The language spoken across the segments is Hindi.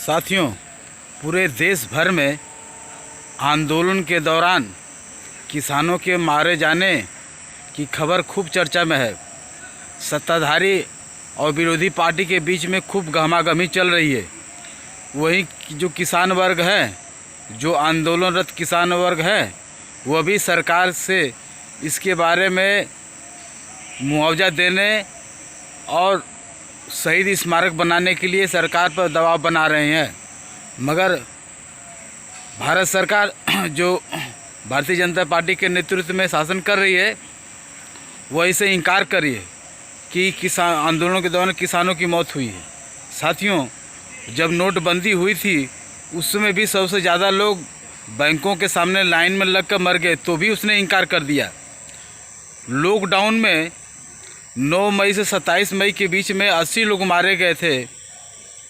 साथियों, पूरे देश भर में आंदोलन के दौरान किसानों के मारे जाने की खबर खूब चर्चा में है। सत्ताधारी और विरोधी पार्टी के बीच में खूब गहमागहमी चल रही है। वहीं जो किसान वर्ग है, जो आंदोलनरत किसान वर्ग है, वह भी सरकार से इसके बारे में मुआवजा देने और शहीद स्मारक बनाने के लिए सरकार पर दबाव बना रहे हैं। मगर भारत सरकार जो भारतीय जनता पार्टी के नेतृत्व में शासन कर रही है, वह इसे इनकार कर रही है कि किसान आंदोलनों के दौरान किसानों की मौत हुई है। साथियों, जब नोटबंदी हुई थी उस समय भी सबसे ज़्यादा लोग बैंकों के सामने लाइन में लगकर मर गए, तो भी उसने इनकार कर दिया। लॉकडाउन में 9 मई से 27 मई के बीच में 80 लोग मारे गए थे,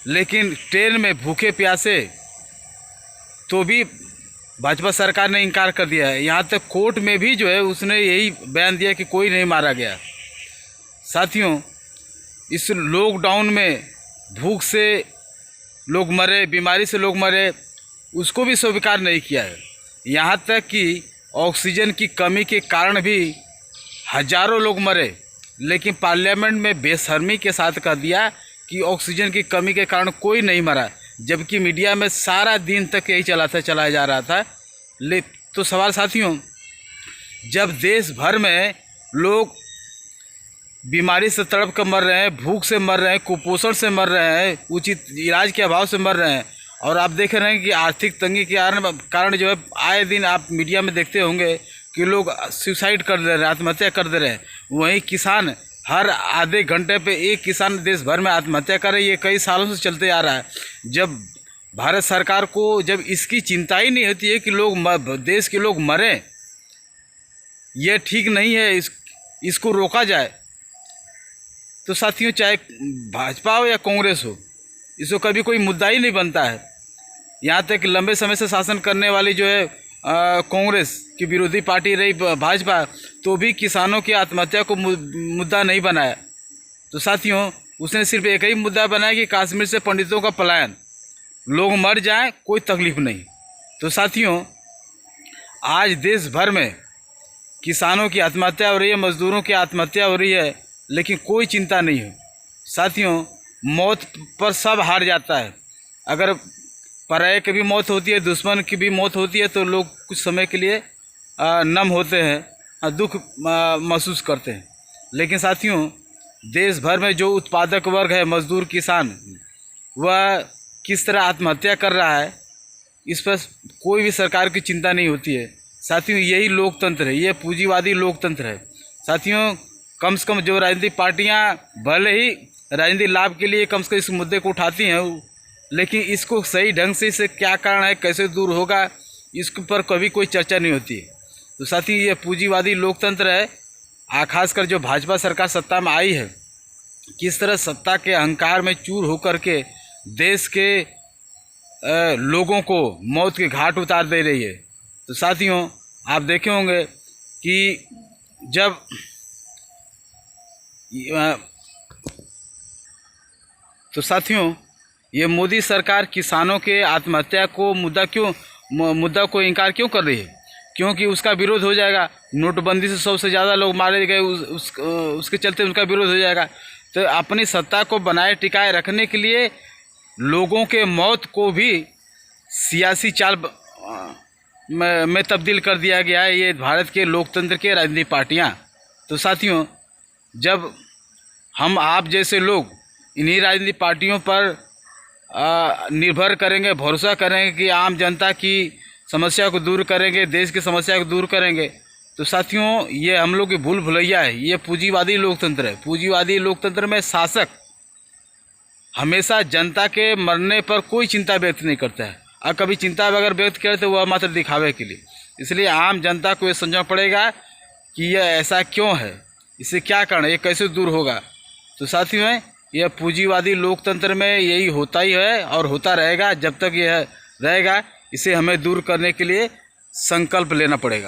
लेकिन ट्रेन में भूखे प्यासे तो भी भाजपा सरकार ने इनकार कर दिया है। यहाँ तक कोर्ट में भी जो है उसने यही बयान दिया कि कोई नहीं मारा गया। साथियों, इस लॉकडाउन में भूख से लोग मरे, बीमारी से लोग मरे, उसको भी स्वीकार नहीं किया है। यहाँ तक कि ऑक्सीजन की कमी के कारण भी हजारों लोग मरे, लेकिन पार्लियामेंट में बेशर्मी के साथ कह दिया कि ऑक्सीजन की कमी के कारण कोई नहीं मरा, जबकि मीडिया में सारा दिन तक यही चलाया जा रहा था। तो सवाल साथियों, जब देश भर में लोग बीमारी से तड़प कर मर रहे हैं, भूख से मर रहे हैं, कुपोषण से मर रहे हैं, उचित इलाज के अभाव से मर रहे हैं, और आप देख रहे हैं कि आर्थिक तंगी के कारण जो है आए दिन आप मीडिया में देखते होंगे कि लोग सुसाइड कर दे रहे हैं, आत्महत्या कर दे रहे हैं। वहीं किसान हर आधे घंटे पे एक किसान देश भर में आत्महत्या कर रहे हैं। ये कई सालों से चलते आ रहा है। जब भारत सरकार को जब इसकी चिंता ही नहीं होती है कि देश के लोग मरें, ये ठीक नहीं है, इसको रोका जाए, तो साथियों चाहे भाजपा हो या कांग्रेस हो, इसको कभी कोई मुद्दा ही नहीं बनता है। यहाँ तक लंबे समय से शासन करने वाली जो है कांग्रेस की विरोधी पार्टी रही भाजपा, तो भी किसानों की आत्महत्या को मुद्दा नहीं बनाया। तो साथियों, उसने सिर्फ एक ही मुद्दा बनाया कि कश्मीर से पंडितों का पलायन, लोग मर जाएं कोई तकलीफ नहीं। तो साथियों, आज देश भर में किसानों की आत्महत्या हो रही है, मजदूरों की आत्महत्या हो रही है, लेकिन कोई चिंता नहीं है। साथियों, मौत पर सब हार जाता है। अगर पराये की भी मौत होती है, दुश्मन की भी मौत होती है, तो लोग कुछ समय के लिए नम होते हैं, दुख महसूस करते हैं। लेकिन साथियों, देश भर में जो उत्पादक वर्ग है, मजदूर किसान, वह किस तरह आत्महत्या कर रहा है, इस पर कोई भी सरकार की चिंता नहीं होती है। साथियों, यही लोकतंत्र है, ये पूंजीवादी लोकतंत्र है। साथियों, कम से कम जो राजनीतिक पार्टियां भले ही राजनीतिक लाभ के लिए कम से कम इस मुद्दे को उठाती हैं, लेकिन इसको सही ढंग से इससे क्या कारण है, कैसे दूर होगा, इस पर कभी कोई चर्चा नहीं होती है। तो साथियों, ये पूंजीवादी लोकतंत्र है। खासकर जो भाजपा सरकार सत्ता में आई है, किस तरह सत्ता के अहंकार में चूर होकर के देश के लोगों को मौत के घाट उतार दे रही है। तो साथियों, आप देखे होंगे कि जब तो साथियों, ये मोदी सरकार किसानों के आत्महत्या को मुद्दा को इनकार क्यों कर रही है? क्योंकि उसका विरोध हो जाएगा। नोटबंदी से सबसे ज़्यादा लोग मारे गए, उसके चलते उनका विरोध हो जाएगा। तो अपनी सत्ता को बनाए टिकाए रखने के लिए लोगों के मौत को भी सियासी चाल में तब्दील कर दिया गया है, ये भारत के लोकतंत्र के राजनीतिक पार्टियाँ। तो साथियों, जब हम आप जैसे लोग इन्हीं राजनीतिक पार्टियों पर निर्भर करेंगे, भरोसा करेंगे कि आम जनता की समस्या को दूर करेंगे, देश की समस्या को दूर करेंगे, तो साथियों, ये हम लोग की भूल भुलैया है। ये पूंजीवादी लोकतंत्र है। पूंजीवादी लोकतंत्र में शासक हमेशा जनता के मरने पर कोई चिंता व्यक्त नहीं करता है, और कभी चिंता अगर व्यक्त करे तो वह मात्र दिखावे के लिए। इसलिए आम जनता को ये समझना पड़ेगा कि यह ऐसा क्यों है, इससे क्या कारण है, ये कैसे दूर होगा। तो साथियों, यह पूंजीवादी लोकतंत्र में यही होता ही है और होता रहेगा। जब तक यह रहेगा, इसे हमें दूर करने के लिए संकल्प लेना पड़ेगा।